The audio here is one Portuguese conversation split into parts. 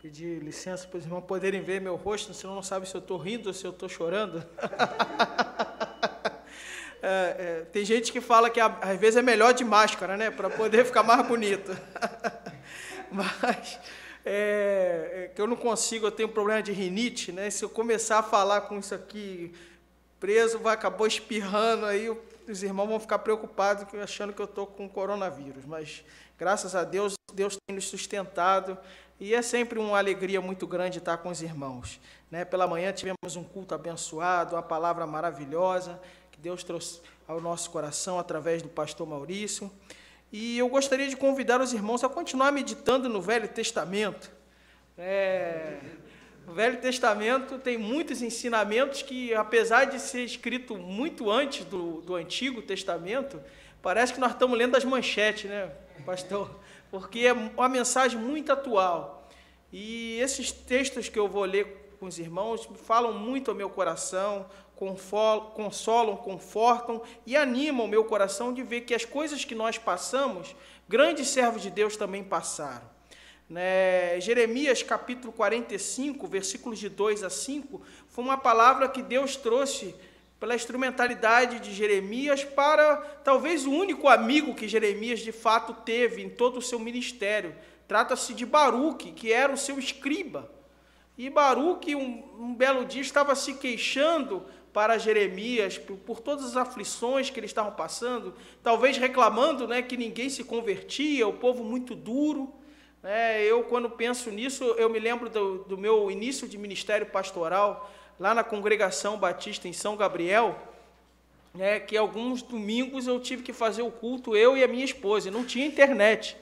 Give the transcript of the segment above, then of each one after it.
Pedir licença para os irmãos poderem ver meu rosto, senão não sabe se eu estou rindo ou se eu estou chorando. Tem gente que fala que às vezes é melhor de máscara, né? Para poder ficar mais bonito. Mas que eu não consigo, eu tenho problema de rinite, né? Se eu começar a falar com isso aqui preso, acabou espirrando, aí os irmãos vão ficar preocupados, achando que eu estou com coronavírus. Mas, graças a Deus, Deus tem nos sustentado, e é sempre uma alegria muito grande estar com os irmãos, né? Pela manhã tivemos um culto abençoado, uma palavra maravilhosa, que Deus trouxe ao nosso coração através do pastor Maurício. E eu gostaria de convidar os irmãos a continuar meditando no Velho Testamento. O Velho Testamento tem muitos ensinamentos que, apesar de ser escrito muito antes do Antigo Testamento, parece que nós estamos lendo as manchetes, né, pastor? Porque é uma mensagem muito atual. E esses textos que eu vou ler com os irmãos falam muito ao meu coração, consolam, confortam e animam o meu coração de ver que as coisas que nós passamos, grandes servos de Deus também passaram. Jeremias capítulo 45, versículos de 2 a 5, foi uma palavra que Deus trouxe pela instrumentalidade de Jeremias para talvez o único amigo que Jeremias de fato teve em todo o seu ministério. Trata-se de Baruque, que era o seu escriba. E Baruque, um belo dia, estava se queixando para Jeremias por todas as aflições que eles estavam passando, talvez reclamando, que ninguém se convertia, o povo muito duro. Eu, quando penso nisso, eu me lembro do meu início de ministério pastoral, lá na Congregação Batista em São Gabriel, que alguns domingos eu tive que fazer o culto, eu e a minha esposa, e não tinha internet,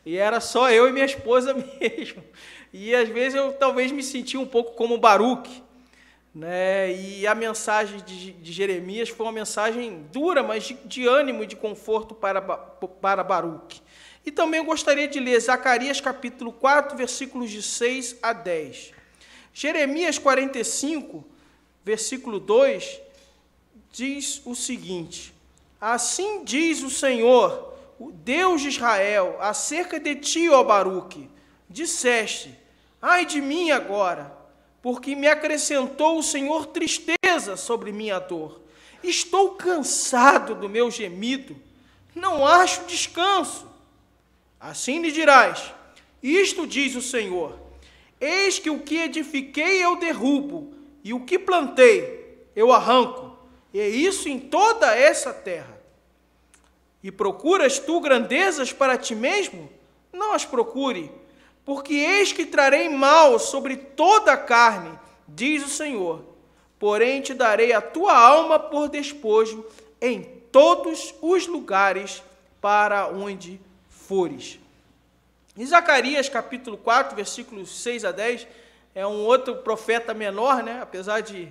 e era só eu e minha esposa mesmo. E às vezes eu talvez me sentia um pouco como Baruque, e a mensagem de Jeremias foi uma mensagem dura, mas de ânimo e de conforto para Baruque. E também eu gostaria de ler Zacarias capítulo 4, versículos de 6 a 10. Jeremias 45, versículo 2, diz o seguinte: assim diz o Senhor, o Deus de Israel, acerca de ti, ó Baruque, disseste, ai de mim agora, porque me acrescentou o Senhor tristeza sobre minha dor. Estou cansado do meu gemido, não acho descanso. Assim lhe dirás, isto diz o Senhor, eis que o que edifiquei eu derrubo, e o que plantei eu arranco, e isso em toda essa terra. E procuras tu grandezas para ti mesmo? Não as procure, porque eis que trarei mal sobre toda a carne, diz o Senhor, porém te darei a tua alma por despojo em todos os lugares para onde fores. Em Zacarias capítulo 4, versículos 6 a 10, é um outro profeta menor, apesar de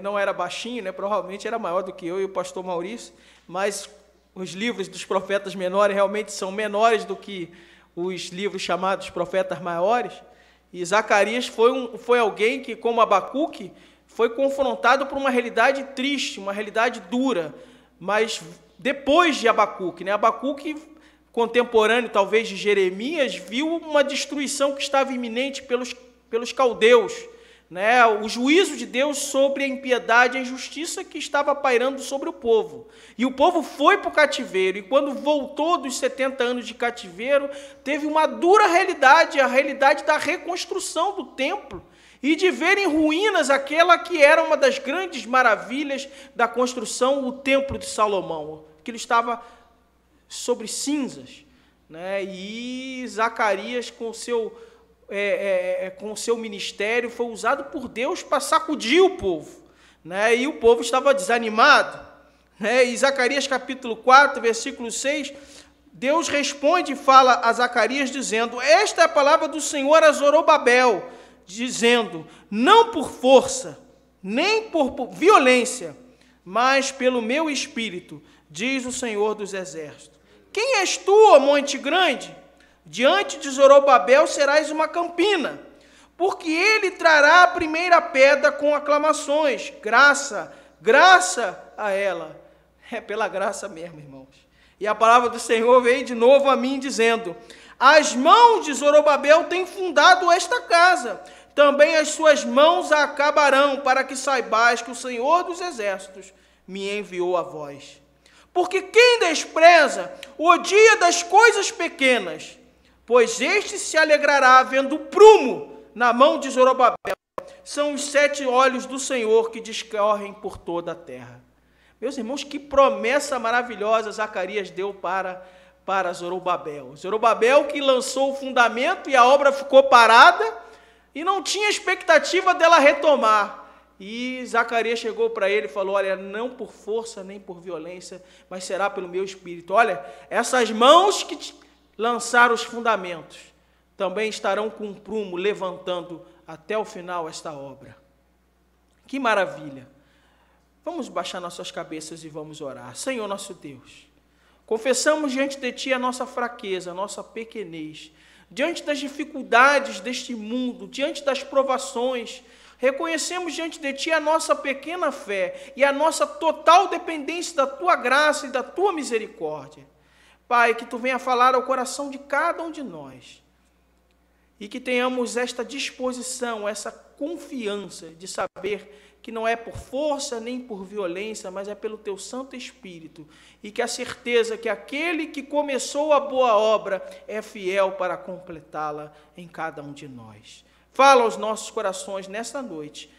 não era baixinho, provavelmente era maior do que eu e o pastor Maurício, mas os livros dos profetas menores realmente são menores do que os livros chamados profetas maiores. E Zacarias foi alguém que, como Abacuque, foi confrontado por uma realidade triste, uma realidade dura, mas depois de Abacuque, Abacuque, contemporâneo talvez de Jeremias, viu uma destruição que estava iminente pelos caldeus, o juízo de Deus sobre a impiedade e a injustiça que estava pairando sobre o povo. E o povo foi para o cativeiro, e quando voltou dos 70 anos de cativeiro, teve uma dura realidade, a realidade da reconstrução do templo, e de ver em ruínas aquela que era uma das grandes maravilhas da construção, o Templo de Salomão, que ele estava sobre cinzas, e Zacarias, com o seu ministério, foi usado por Deus para sacudir o povo, e o povo estava desanimado, e Zacarias capítulo 4, versículo 6, Deus responde e fala a Zacarias dizendo, esta é a palavra do Senhor a Zorobabel, dizendo, não por força, nem por violência, mas pelo meu espírito, diz o Senhor dos Exércitos. Quem és tu, ó monte grande? Diante de Zorobabel serás uma campina, porque ele trará a primeira pedra com aclamações, graça a ela. É pela graça mesmo, irmãos. E a palavra do Senhor veio de novo a mim, dizendo: as mãos de Zorobabel têm fundado esta casa, também as suas mãos a acabarão, para que saibais que o Senhor dos Exércitos me enviou a vós. Porque quem despreza o dia das coisas pequenas, pois este se alegrará vendo o prumo na mão de Zorobabel. São os 7 olhos do Senhor que discorrem por toda a terra. Meus irmãos, que promessa maravilhosa Zacarias deu para Zorobabel. Zorobabel que lançou o fundamento e a obra ficou parada e não tinha expectativa dela retomar. E Zacarias chegou para ele e falou: olha, não por força nem por violência, mas será pelo meu espírito. Olha, essas mãos que lançaram os fundamentos também estarão com um prumo levantando até o final esta obra. Que maravilha! Vamos baixar nossas cabeças e vamos orar. Senhor nosso Deus, confessamos diante de Ti a nossa fraqueza, a nossa pequenez, diante das dificuldades deste mundo, diante das provações. Reconhecemos diante de Ti a nossa pequena fé e a nossa total dependência da Tua graça e da Tua misericórdia. Pai, que Tu venha falar ao coração de cada um de nós e que tenhamos esta disposição, essa confiança de saber que não é por força nem por violência, mas é pelo Teu Santo Espírito, e que a certeza que aquele que começou a boa obra é fiel para completá-la em cada um de nós. Fala aos nossos corações nesta noite,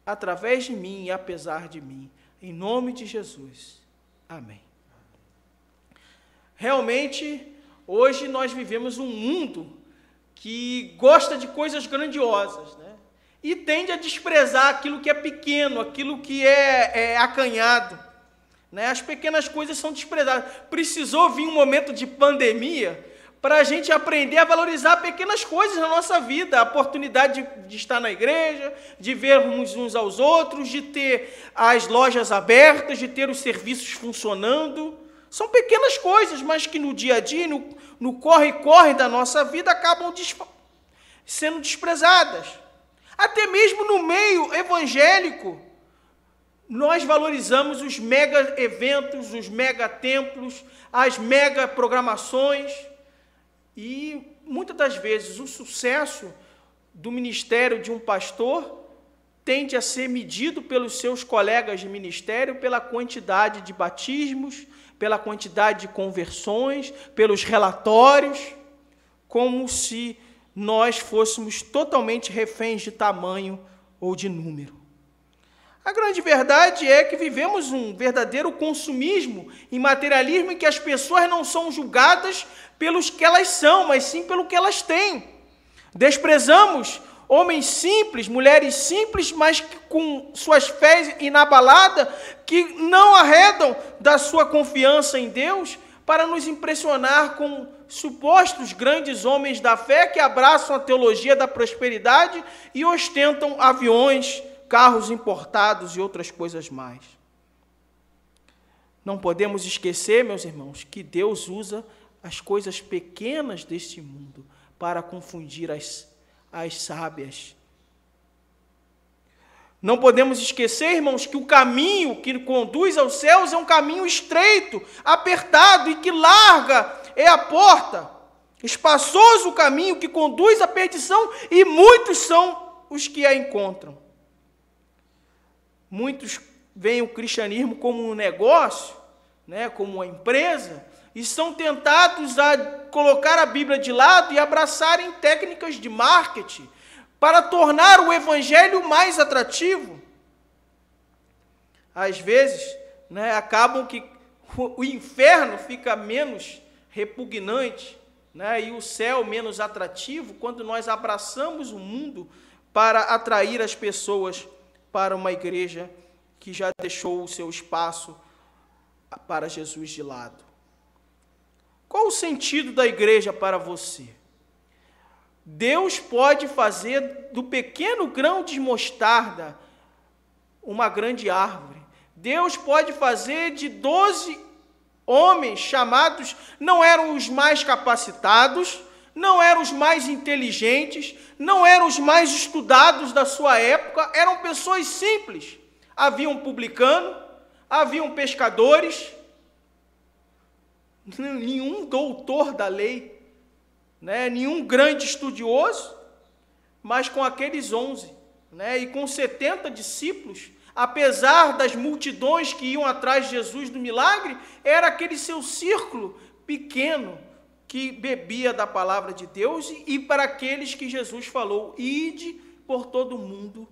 através de mim e apesar de mim, em nome de Jesus. Amém. Realmente, hoje nós vivemos um mundo que gosta de coisas grandiosas, né? E tende a desprezar aquilo que é pequeno, aquilo que é acanhado, né? As pequenas coisas são desprezadas. Precisou vir um momento de pandemia para a gente aprender a valorizar pequenas coisas na nossa vida, a oportunidade de estar na igreja, de vermos uns aos outros, de ter as lojas abertas, de ter os serviços funcionando. São pequenas coisas, mas que no dia a dia, no corre-corre da nossa vida, acabam sendo desprezadas. Até mesmo no meio evangélico, nós valorizamos os mega eventos, os mega templos, as mega programações, e muitas das vezes o sucesso do ministério de um pastor tende a ser medido pelos seus colegas de ministério pela quantidade de batismos, pela quantidade de conversões, pelos relatórios, como se nós fôssemos totalmente reféns de tamanho ou de número. A grande verdade é que vivemos um verdadeiro consumismo e materialismo em que as pessoas não são julgadas pelos que elas são, mas sim pelo que elas têm. Desprezamos homens simples, mulheres simples, mas com suas fés inabaladas, que não arredam da sua confiança em Deus para nos impressionar com supostos grandes homens da fé que abraçam a teologia da prosperidade e ostentam aviões, carros importados e outras coisas mais. Não podemos esquecer, meus irmãos, que Deus usa as coisas pequenas deste mundo para confundir as sábias. Não podemos esquecer, irmãos, que o caminho que conduz aos céus é um caminho estreito, apertado, e que larga é a porta. Espaçoso o caminho que conduz à perdição, e muitos são os que a encontram. Muitos veem o cristianismo como um negócio, né, como uma empresa, e são tentados a colocar a Bíblia de lado e abraçarem técnicas de marketing para tornar o evangelho mais atrativo. Às vezes, né, acabam que o inferno fica menos repugnante, né, e o céu menos atrativo quando nós abraçamos o mundo para atrair as pessoas para uma igreja que já deixou o seu espaço para Jesus de lado. Qual o sentido da igreja para você? Deus pode fazer do pequeno grão de mostarda uma grande árvore. Deus pode fazer de 12 homens chamados, não eram os mais capacitados, não eram os mais inteligentes, não eram os mais estudados da sua época, eram pessoas simples. Havia um publicano, haviam pescadores, nenhum doutor da lei, né? Nenhum grande estudioso, mas com aqueles 11, né? E com 70 discípulos, apesar das multidões que iam atrás de Jesus do milagre, era aquele seu círculo pequeno que bebia da palavra de Deus, e para aqueles que Jesus falou: ide por todo o mundo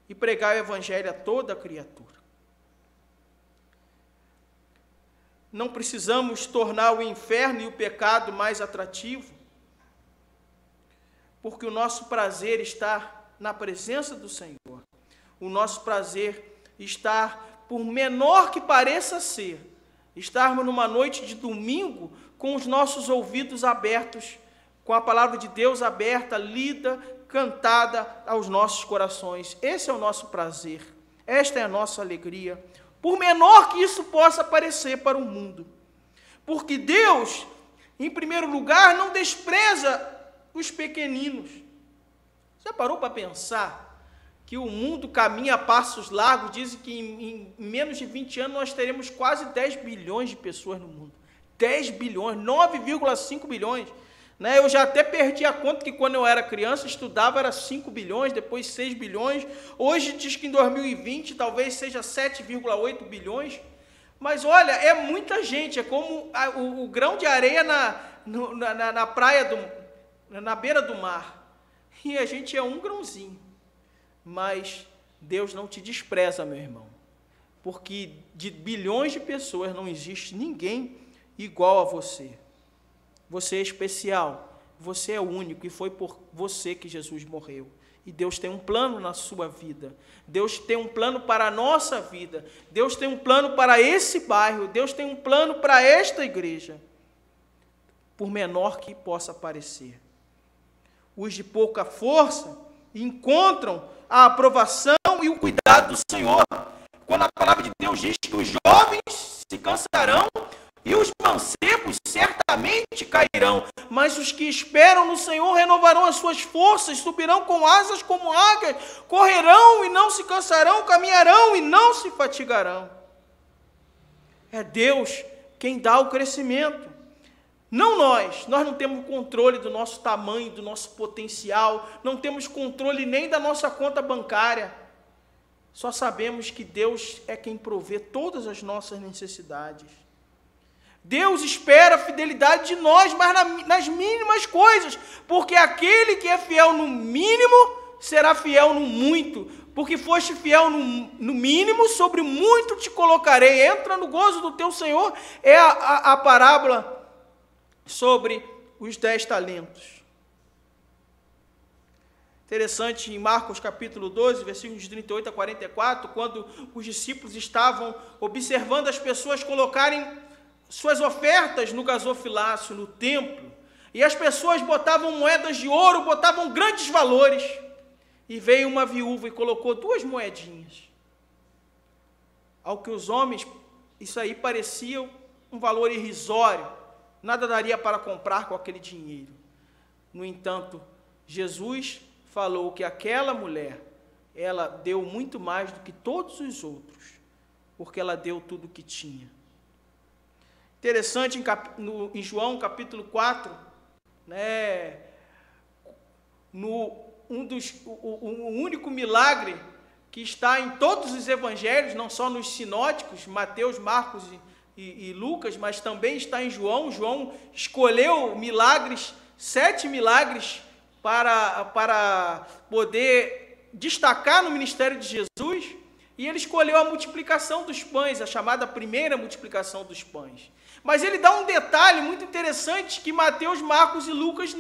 e pregai o evangelho a toda a criatura. Não precisamos tornar o inferno e o pecado mais atrativo, porque o nosso prazer está na presença do Senhor. O nosso prazer está, por menor que pareça ser, estarmos numa noite de domingo com os nossos ouvidos abertos, com a palavra de Deus aberta, lida, cantada aos nossos corações. Esse é o nosso prazer, esta é a nossa alegria, por menor que isso possa parecer para o mundo. Porque Deus, em primeiro lugar, não despreza os pequeninos. Já parou para pensar que o mundo caminha a passos largos? Dizem que em menos de 20 anos nós teremos quase 10 bilhões de pessoas no mundo. 10 bilhões, 9,5 bilhões. Né? Eu já até perdi a conta que quando eu era criança, estudava, era 5 bilhões, depois 6 bilhões. Hoje diz que em 2020 talvez seja 7,8 bilhões. Mas olha, é muita gente, é como o grão de areia na praia, na beira do mar. E a gente é um grãozinho. Mas Deus não te despreza, meu irmão. Porque de bilhões de pessoas não existe ninguém igual a você. Você é especial, você é único, e foi por você que Jesus morreu. E Deus tem um plano na sua vida. Deus tem um plano para a nossa vida. Deus tem um plano para esse bairro. Deus tem um plano para esta igreja. Por menor que possa parecer. Os de pouca força encontram a aprovação e o cuidado do Senhor. Quando a palavra de Deus diz que os jovens se cansarão e os mancebos certamente cairão, mas os que esperam no Senhor renovarão as suas forças, subirão com asas como águias, correrão e não se cansarão, caminharão e não se fatigarão. É Deus quem dá o crescimento. Não nós não temos controle do nosso tamanho, do nosso potencial, não temos controle nem da nossa conta bancária. Só sabemos que Deus é quem provê todas as nossas necessidades. Deus espera a fidelidade de nós, mas nas mínimas coisas, porque aquele que é fiel no mínimo, será fiel no muito, porque foste fiel no mínimo, sobre o muito te colocarei. Entra no gozo do teu Senhor, é a parábola sobre os 10 talentos. Interessante, em Marcos capítulo 12, versículos de 38 a 44, quando os discípulos estavam observando as pessoas colocarem suas ofertas no gasofilácio, no templo, e as pessoas botavam moedas de ouro, botavam grandes valores, e veio uma viúva e colocou 2 moedinhas. Ao que os homens, isso aí parecia um valor irrisório, nada daria para comprar com aquele dinheiro. No entanto, Jesus falou que aquela mulher, ela deu muito mais do que todos os outros, porque ela deu tudo o que tinha. Interessante, em João capítulo 4, né, o único milagre que está em todos os evangelhos, não só nos sinóticos, Mateus, Marcos e Lucas, mas também está em João. João escolheu milagres, 7 milagres, para poder destacar no ministério de Jesus, e ele escolheu a multiplicação dos pães, a chamada primeira multiplicação dos pães. Mas ele dá um detalhe muito interessante que Mateus, Marcos e Lucas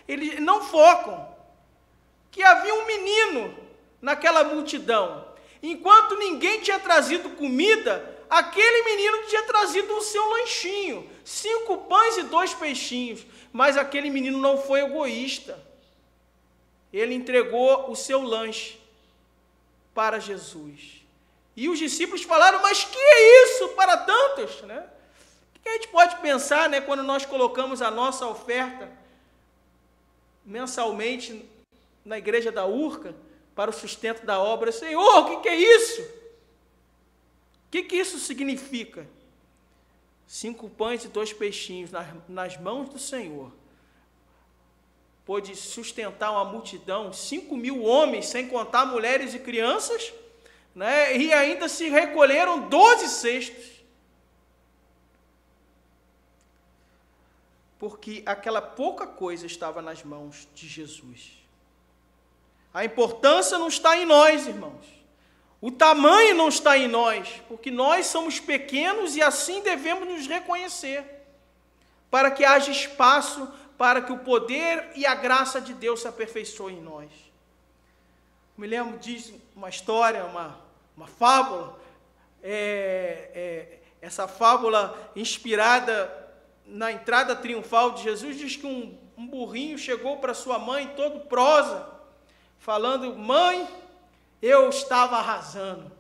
eles não focam, que havia um menino naquela multidão. Enquanto ninguém tinha trazido comida, aquele menino tinha trazido o seu lanchinho, 5 pães e 2 peixinhos. Mas aquele menino não foi egoísta. Ele entregou o seu lanche para Jesus. E os discípulos falaram: mas que é isso para tantos? Né? O que a gente pode pensar, né, quando nós colocamos a nossa oferta mensalmente na igreja da Urca para o sustento da obra? Senhor, o que é isso? O que isso significa? 5 pães e 2 peixinhos nas mãos do Senhor, pôde sustentar uma multidão, 5.000 homens, sem contar mulheres e crianças, né? E ainda se recolheram 12 cestos. Porque aquela pouca coisa estava nas mãos de Jesus. A importância não está em nós, irmãos. O tamanho não está em nós, porque nós somos pequenos e assim devemos nos reconhecer, para que haja espaço para que o poder e a graça de Deus se aperfeiçoem em nós. Me lembro disso, uma história, uma fábula, essa fábula inspirada na entrada triunfal de Jesus, diz que um burrinho chegou para sua mãe todo prosa, falando: mãe, eu estava arrasando,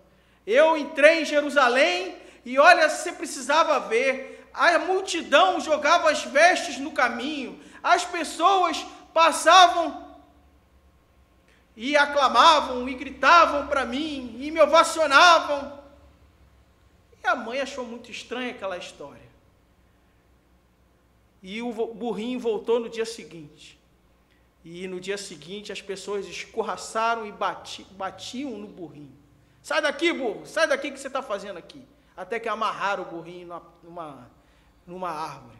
eu entrei em Jerusalém e olha, você precisava ver, a multidão jogava as vestes no caminho, as pessoas passavam e aclamavam e gritavam para mim e me ovacionavam. E a mãe achou muito estranha aquela história. E o burrinho voltou no dia seguinte. E no dia seguinte as pessoas escorraçaram e batiam no burrinho. Sai daqui, burro, sai daqui, que você está fazendo aqui? Até que amarraram o burrinho numa árvore.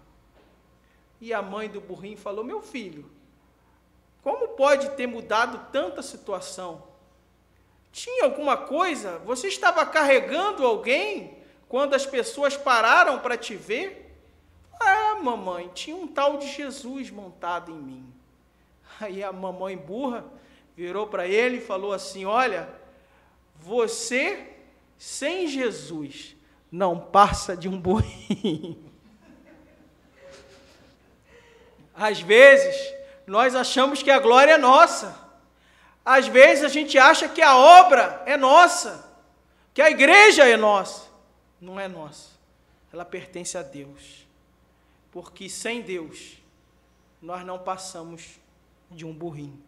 E a mãe do burrinho falou: meu filho, como pode ter mudado tanta situação? Tinha alguma coisa? Você estava carregando alguém quando as pessoas pararam para te ver? Ah, mamãe, tinha um tal de Jesus montado em mim. Aí a mamãe burra virou para ele e falou assim: olha, você sem Jesus não passa de um burrinho. Às vezes, nós achamos que a glória é nossa. Às vezes, a gente acha que a obra é nossa, que a igreja é nossa. Não é nossa. Ela pertence a Deus. Porque sem Deus, nós não passamos de um burrinho.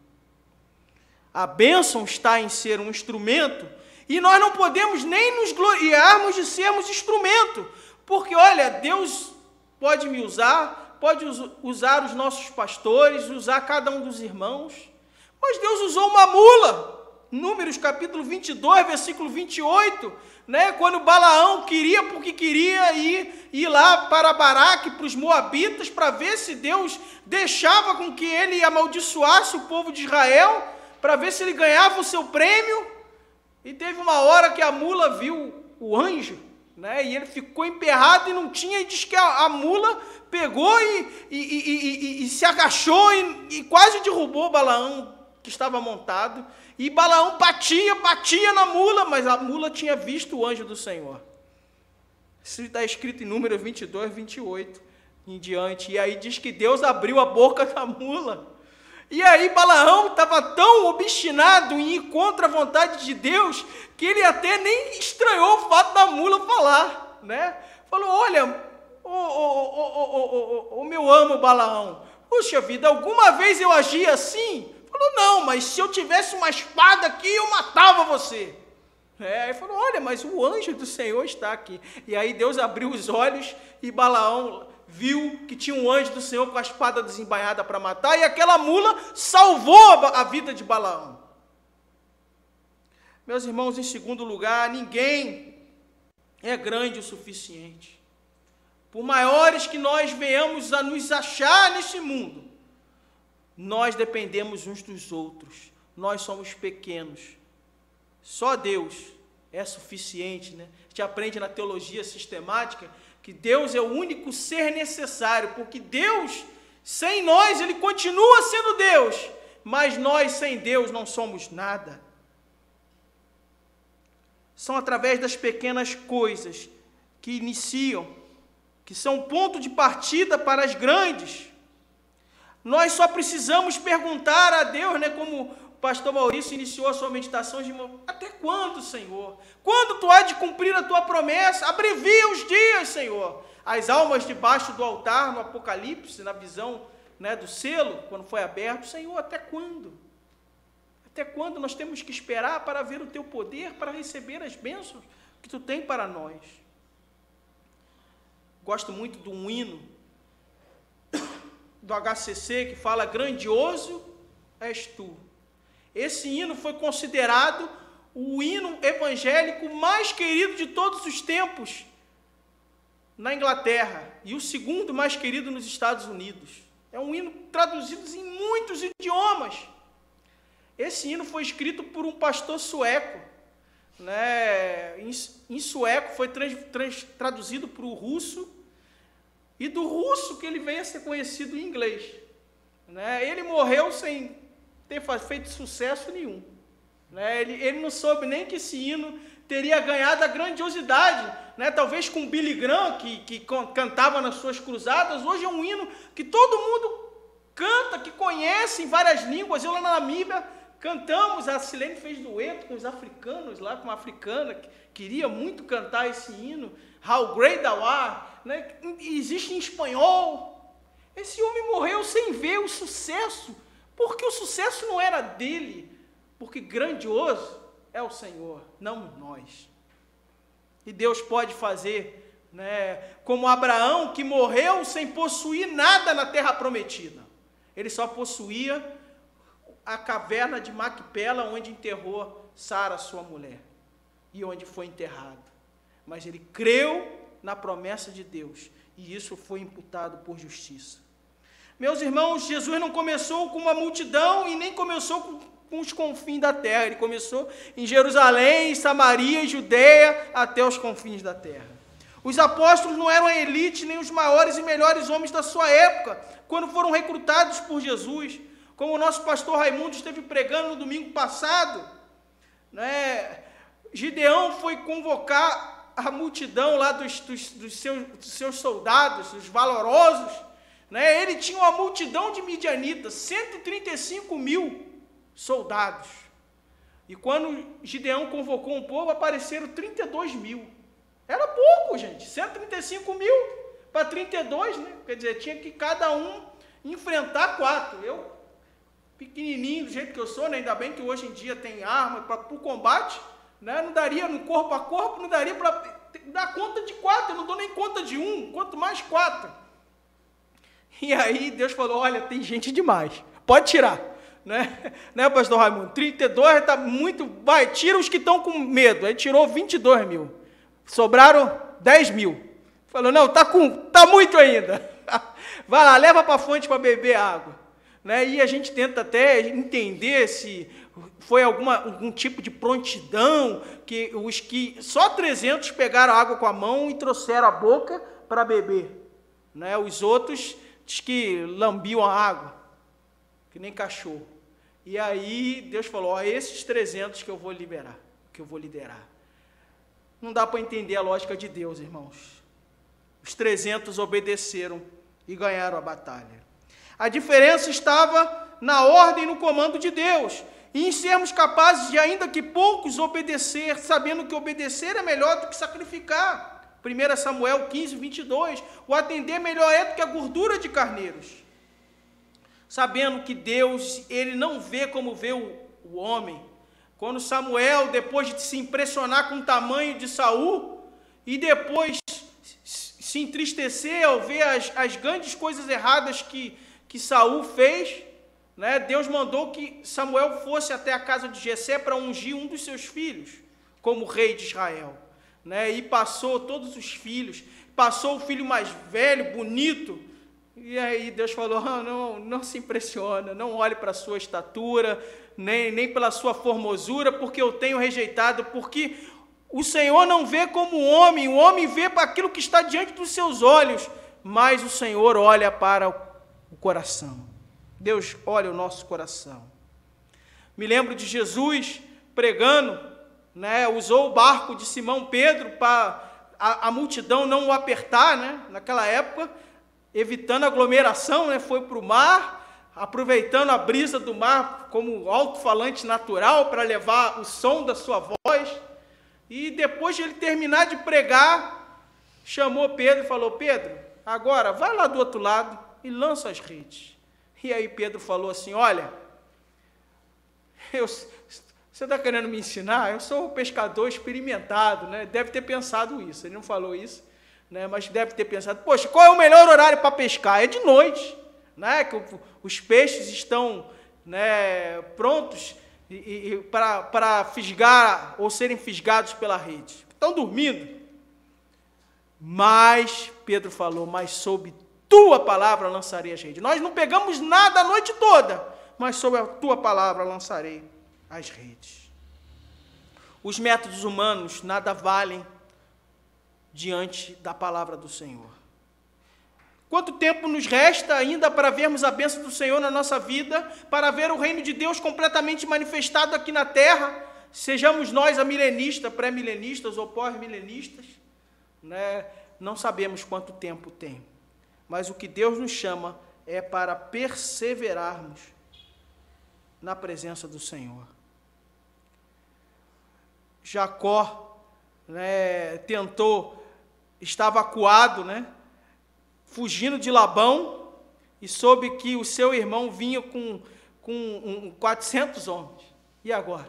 A bênção está em ser um instrumento, e nós não podemos nem nos gloriarmos de sermos instrumento, porque, olha, Deus pode me usar, pode usar os nossos pastores, usar cada um dos irmãos, mas Deus usou uma mula. Números capítulo 22, versículo 28, né? Quando Balaão queria, porque queria ir lá para Baraque, para os moabitas, para ver se Deus deixava com que ele amaldiçoasse o povo de Israel, para ver se ele ganhava o seu prêmio. E teve uma hora que a mula viu o anjo, né? E ele ficou emperrado e não tinha, e diz que a mula pegou e se agachou e quase derrubou Balaão, que estava montado. E Balaão batia na mula, mas a mula tinha visto o anjo do Senhor. Isso está escrito em Números 22, 28 em diante. E aí diz que Deus abriu a boca da mula. E aí Balaão estava tão obstinado em ir contra a vontade de Deus, que ele até nem estranhou o fato da mula falar, né? Falou: olha, o meu amo Balaão, puxa vida, alguma vez eu agi assim? Falou: não, mas se eu tivesse uma espada aqui, eu matava você. Aí falou: olha, mas o anjo do Senhor está aqui. E aí Deus abriu os olhos e Balaão viu que tinha um anjo do Senhor com a espada desembainhada para matar, e aquela mula salvou a vida de Balaão. Meus irmãos, em segundo lugar, ninguém é grande o suficiente. Por maiores que nós venhamos a nos achar nesse mundo, nós dependemos uns dos outros, nós somos pequenos. Só Deus é suficiente, né? A gente aprende na teologia sistemática que Deus é o único ser necessário, porque Deus, sem nós, Ele continua sendo Deus, mas nós, sem Deus, não somos nada. São através das pequenas coisas que iniciam, que são ponto de partida para as grandes. Nós só precisamos perguntar a Deus, né, como o pastor Maurício iniciou a sua meditação, de até quando, Senhor? Quando Tu há de cumprir a Tua promessa? Abrevia os dias, Senhor. As almas debaixo do altar, no Apocalipse, na visão, né, do selo, quando foi aberto, Senhor, até quando? Até quando nós temos que esperar para ver o Teu poder, para receber as bênçãos que Tu tem para nós? gosto muito de um hino do HCC que fala: grandioso és tu. Esse hino foi considerado o hino evangélico mais querido de todos os tempos na Inglaterra e o segundo mais querido nos Estados Unidos. É um hino traduzido em muitos idiomas. Esse hino foi escrito por um pastor sueco, né? Em sueco foi traduzido para o russo, e do russo que ele veio a ser conhecido em inglês, né? Ele morreu sem ter feito sucesso nenhum, né? Ele não soube nem que esse hino teria ganhado a grandiosidade, né? Talvez com Billy Graham, que cantava nas suas cruzadas. Hoje é um hino que todo mundo canta, que conhece em várias línguas. Eu lá na Namíbia cantamos, a Silene fez dueto com os africanos lá, com uma africana que queria muito cantar esse hino, How Great Thou Art, né? Existe em espanhol. Esse homem morreu sem ver o sucesso, porque o sucesso não era dele, porque grandioso é o Senhor, não nós. E Deus pode fazer, né, como Abraão, que morreu sem possuir nada na terra prometida. Ele só possuía a caverna de Macpela, onde enterrou Sara, sua mulher, e onde foi enterrado. Mas ele creu na promessa de Deus, e isso foi imputado por justiça. Meus irmãos, Jesus não começou com uma multidão e nem começou com os confins da terra. Ele começou em Jerusalém, Samaria e Judeia, até os confins da terra. Os apóstolos não eram a elite, nem os maiores e melhores homens da sua época, quando foram recrutados por Jesus. Como o nosso pastor Raimundo esteve pregando no domingo passado, né? Gideão foi convocar a multidão lá dos seus soldados, os valorosos, né? Ele tinha uma multidão de midianitas, 135 mil soldados. E quando Gideão convocou um povo, apareceram 32 mil. Era pouco, gente. 135 mil para 32, né? Quer dizer, tinha que cada um enfrentar 4. Eu, pequenininho, do jeito que eu sou, né? Ainda bem que hoje em dia tem arma para o combate, né? Não daria no corpo a corpo, não daria para dar conta de 4. Eu não dou nem conta de 1, quanto mais 4. E aí Deus falou: olha, tem gente demais, pode tirar, né, pastor Raimundo? 32 está muito, vai, tira os que estão com medo. Aí tirou 22 mil, sobraram 10 mil. Falou: não, tá muito ainda. Vai lá, leva para a fonte para beber água, né? E a gente tenta até entender se foi algum tipo de prontidão, que só 300 pegaram água com a mão e trouxeram a boca para beber, né? Os outros diz que lambiam a água, que nem cachorro. E aí Deus falou: ó, esses 300 que eu vou liberar, que eu vou liderar. Não dá para entender a lógica de Deus, irmãos. Os 300 obedeceram e ganharam a batalha. A diferença estava na ordem e no comando de Deus, e em sermos capazes de, ainda que poucos, obedecer, sabendo que obedecer é melhor do que sacrificar. 1 Samuel 15, 22, o atender melhor é do que a gordura de carneiros. Sabendo que Deus, ele não vê como vê o homem. Quando Samuel, depois de se impressionar com o tamanho de Saul, e depois se entristecer ao ver as grandes coisas erradas que Saul fez, né, Deus mandou que Samuel fosse até a casa de Jessé para ungir um dos seus filhos como rei de Israel. Né, e passou todos os filhos, passou o filho mais velho, bonito, e aí Deus falou: não se impressiona, não olhe para a sua estatura, nem pela sua formosura, porque eu tenho rejeitado, porque o Senhor não vê como o homem vê para aquilo que está diante dos seus olhos, mas o Senhor olha para o coração. Deus olha o nosso coração. Me lembro de Jesus pregando, né, usou o barco de Simão Pedro para a multidão não o apertar, né, naquela época, evitando aglomeração, né, foi para o mar, aproveitando a brisa do mar como alto-falante natural para levar o som da sua voz, e depois de ele terminar de pregar, chamou Pedro e falou: Pedro, agora vai lá do outro lado e lança as redes. E aí Pedro falou assim: olha, você está querendo me ensinar? Eu sou um pescador experimentado, né? Deve ter pensado isso. Ele não falou isso, né? Mas deve ter pensado, poxa, qual é o melhor horário para pescar? É de noite, né? Que os peixes estão, né, prontos para fisgar ou serem fisgados pela rede. Estão dormindo. Mas, Pedro falou, mas sob tua palavra lançarei as redes. Nós não pegamos nada a noite toda, mas sob a tua palavra lançarei as redes. Os métodos humanos nada valem diante da palavra do Senhor. Quanto tempo nos resta ainda para vermos a bênção do Senhor na nossa vida, para ver o reino de Deus completamente manifestado aqui na terra, sejamos nós amilenistas, pré-milenistas ou pós-milenistas, né? Não sabemos quanto tempo tem, mas o que Deus nos chama é para perseverarmos na presença do Senhor. Jacó, né, estava acuado, né, fugindo de Labão, e soube que o seu irmão vinha com 400 homens. E agora?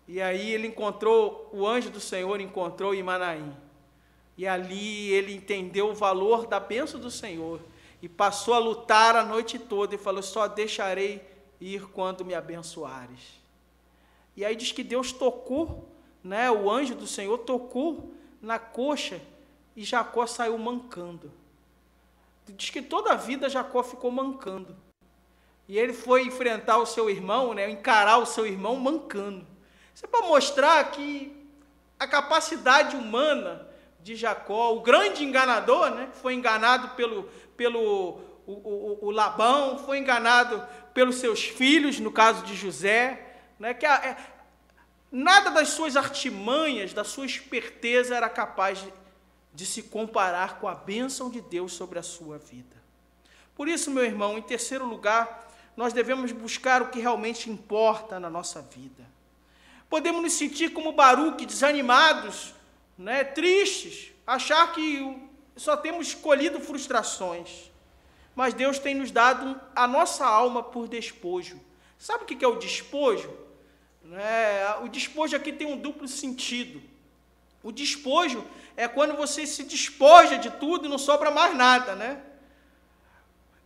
E aí ele encontrou, o anjo do Senhor encontrou em Manaim. E ali ele entendeu o valor da bênção do Senhor, e passou a lutar a noite toda, e falou, só deixarei ir quando me abençoares. E aí diz que Deus tocou, né, o anjo do Senhor tocou na coxa, e Jacó saiu mancando. Diz que toda a vida Jacó ficou mancando. E ele foi enfrentar o seu irmão, né, encarar o seu irmão mancando. Isso é para mostrar que a capacidade humana de Jacó, o grande enganador, né, foi enganado pelo Labão, foi enganado pelos seus filhos, no caso de José, né, nada das suas artimanhas, da sua esperteza era capaz de se comparar com a bênção de Deus sobre a sua vida. Por isso, meu irmão, em terceiro lugar, nós devemos buscar o que realmente importa na nossa vida. Podemos nos sentir como Baruque, desanimados, né, tristes, achar que só temos colhido frustrações, mas Deus tem nos dado a nossa alma por despojo. Sabe o que é o despojo? O despojo aqui tem um duplo sentido. O despojo é quando você se despoja de tudo e não sobra mais nada, né?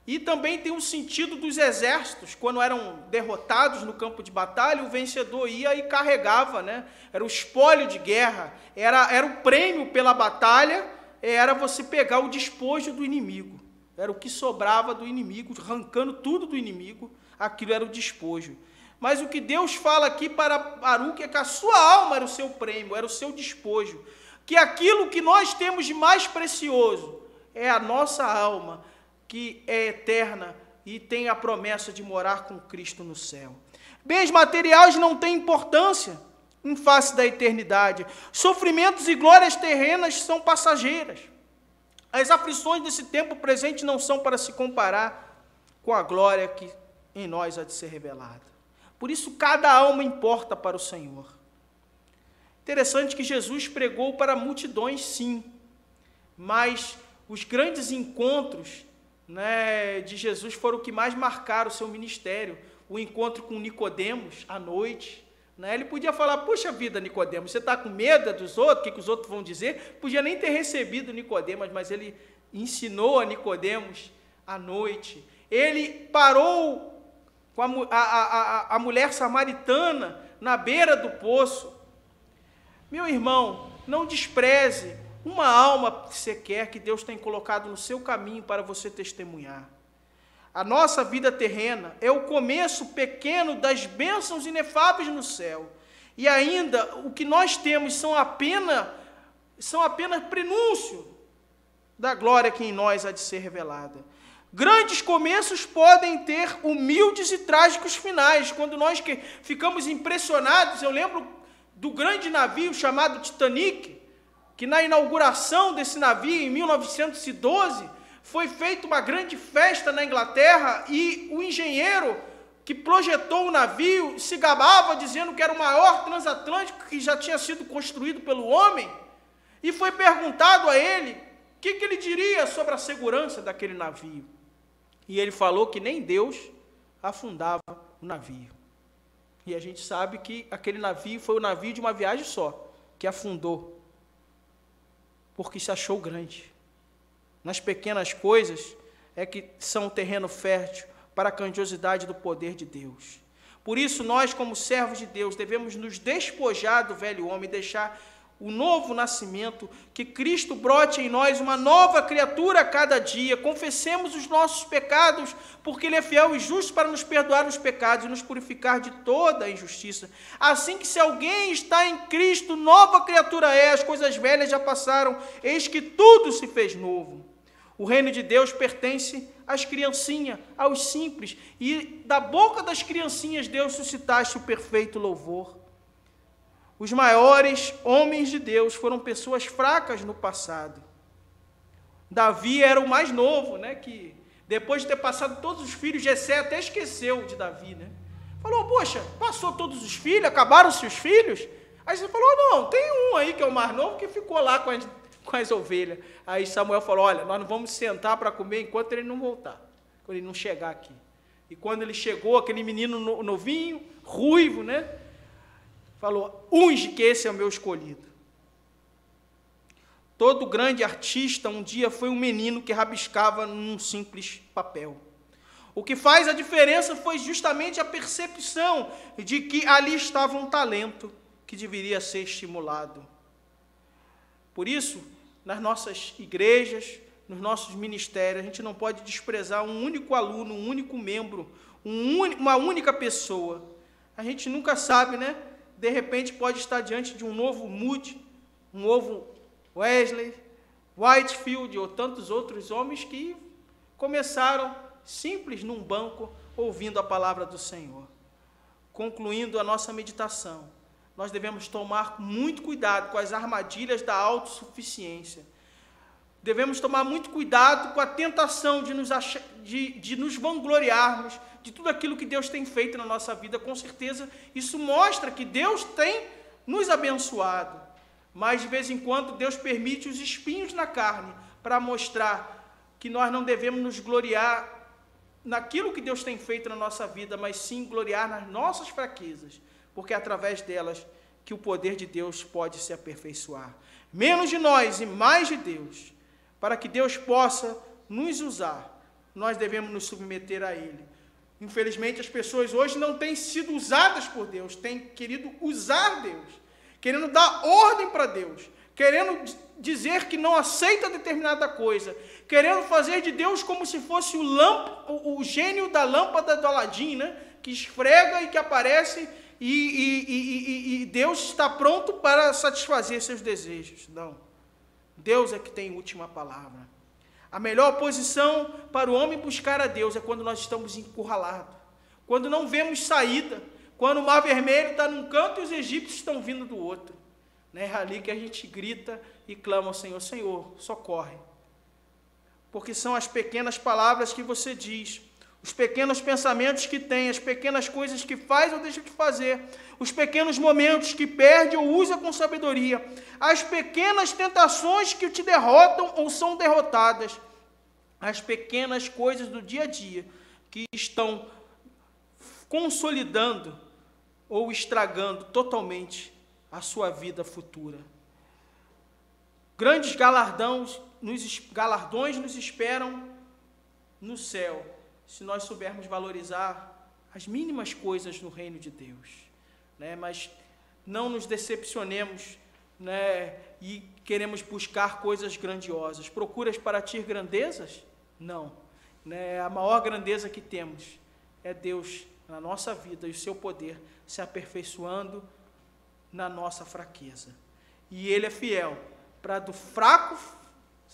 E também tem um sentido dos exércitos, quando eram derrotados no campo de batalha, o vencedor ia e carregava, né? Era o espólio de guerra, era o prêmio pela batalha, era você pegar o despojo do inimigo, era o que sobrava do inimigo, arrancando tudo do inimigo, aquilo era o despojo. Mas o que Deus fala aqui para Baruque é que a sua alma era o seu prêmio, era o seu despojo, que aquilo que nós temos de mais precioso é a nossa alma, que é eterna e tem a promessa de morar com Cristo no céu. Bens materiais não têm importância em face da eternidade. Sofrimentos e glórias terrenas são passageiras. As aflições desse tempo presente não são para se comparar com a glória que em nós há de ser revelada. Por isso, cada alma importa para o Senhor. Interessante que Jesus pregou para multidões, sim, mas os grandes encontros, né, de Jesus foram o que mais marcaram o seu ministério. O encontro com Nicodemos à noite, né, ele podia falar, puxa vida, Nicodemos, você está com medo dos outros, o que os outros vão dizer? Podia nem ter recebido Nicodemos, mas ele ensinou a Nicodemos à noite. Ele parou com a mulher samaritana na beira do poço. Meu irmão, não despreze uma alma sequer que Deus tem colocado no seu caminho para você testemunhar. A nossa vida terrena é o começo pequeno das bênçãos inefáveis no céu. E ainda o que nós temos são apenas prenúncio da glória que em nós há de ser revelada. Grandes começos podem ter humildes e trágicos finais. Quando nós ficamos impressionados, eu lembro do grande navio chamado Titanic, que na inauguração desse navio, em 1912, foi feita uma grande festa na Inglaterra e o engenheiro que projetou o navio se gabava dizendo que era o maior transatlântico que já tinha sido construído pelo homem, e foi perguntado a ele o que ele diria sobre a segurança daquele navio. E ele falou que nem Deus afundava o navio. E a gente sabe que aquele navio foi o navio de uma viagem só, que afundou. porque se achou grande. Nas pequenas coisas é que são o terreno fértil para a grandiosidade do poder de Deus. Por isso, nós, como servos de Deus, devemos nos despojar do velho homem, deixar o novo nascimento, que Cristo brote em nós uma nova criatura a cada dia. Confessemos os nossos pecados, porque Ele é fiel e justo para nos perdoar os pecados e nos purificar de toda a injustiça. Assim que se alguém está em Cristo, nova criatura é, as coisas velhas já passaram, eis que tudo se fez novo. O reino de Deus pertence às criancinhas, aos simples, e da boca das criancinhas Deus suscitaste o perfeito louvor. Os maiores homens de Deus foram pessoas fracas no passado. Davi era o mais novo, né, que depois de ter passado todos os filhos, Jessé até esqueceu de Davi, né? Falou, poxa, passou todos os filhos, acabaram-se os filhos? Aí você falou, não, tem um aí que é o mais novo que ficou lá com as ovelhas. Aí Samuel falou, olha, nós não vamos sentar para comer enquanto ele não voltar, quando ele não chegar aqui. E quando ele chegou, aquele menino novinho, ruivo, né? Falou, unge que esse é o meu escolhido. Todo grande artista um dia foi um menino que rabiscava num simples papel. O que faz a diferença foi justamente a percepção de que ali estava um talento que deveria ser estimulado. Por isso, nas nossas igrejas, nos nossos ministérios, a gente não pode desprezar um único aluno, um único membro, uma única pessoa. A gente nunca sabe, né? De repente pode estar diante de um novo Moody, um novo Wesley, Whitefield ou tantos outros homens que começaram simples num banco ouvindo a palavra do Senhor. Concluindo a nossa meditação, nós devemos tomar muito cuidado com as armadilhas da autossuficiência. Devemos tomar muito cuidado com a tentação de nos vangloriarmos de tudo aquilo que Deus tem feito na nossa vida. Com certeza, isso mostra que Deus tem nos abençoado. Mas, de vez em quando, Deus permite os espinhos na carne para mostrar que nós não devemos nos gloriar naquilo que Deus tem feito na nossa vida, mas sim gloriar nas nossas fraquezas, porque é através delas que o poder de Deus pode se aperfeiçoar. Menos de nós e mais de Deus. Para que Deus possa nos usar, nós devemos nos submeter a Ele. Infelizmente, as pessoas hoje não têm sido usadas por Deus, têm querido usar Deus, querendo dar ordem para Deus, querendo dizer que não aceita determinada coisa, querendo fazer de Deus como se fosse o gênio da lâmpada do Aladim, né? Que esfrega e que aparece e Deus está pronto para satisfazer seus desejos. Não. Deus é que tem a última palavra. A melhor posição para o homem buscar a Deus é quando nós estamos encurralados, quando não vemos saída, quando o mar vermelho está num canto e os egípcios estão vindo do outro. É ali que a gente grita e clama ao Senhor, Senhor, socorre. Porque são as pequenas palavras que você diz, os pequenos pensamentos que tem, as pequenas coisas que faz ou deixa de fazer, os pequenos momentos que perde ou usa com sabedoria, as pequenas tentações que te derrotam ou são derrotadas, as pequenas coisas do dia a dia que estão consolidando ou estragando totalmente a sua vida futura. Grandes galardões nos esperam no céu, se nós soubermos valorizar as mínimas coisas no reino de Deus, né? Mas não nos decepcionemos, né? E queremos buscar coisas grandiosas. Procuras para ti grandezas? Não, né? A maior grandeza que temos é Deus na nossa vida e o seu poder se aperfeiçoando na nossa fraqueza. E Ele é fiel para do fraco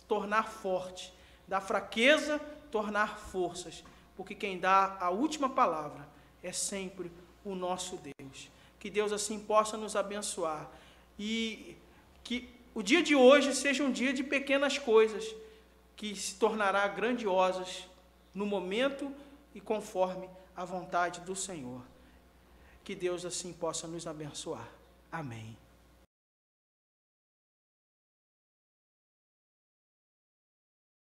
tornar forte, da fraqueza tornar forças, porque quem dá a última palavra é sempre o nosso Deus. Que Deus assim possa nos abençoar e que o dia de hoje seja um dia de pequenas coisas que se tornará grandiosas no momento e conforme a vontade do Senhor. Que Deus assim possa nos abençoar. Amém.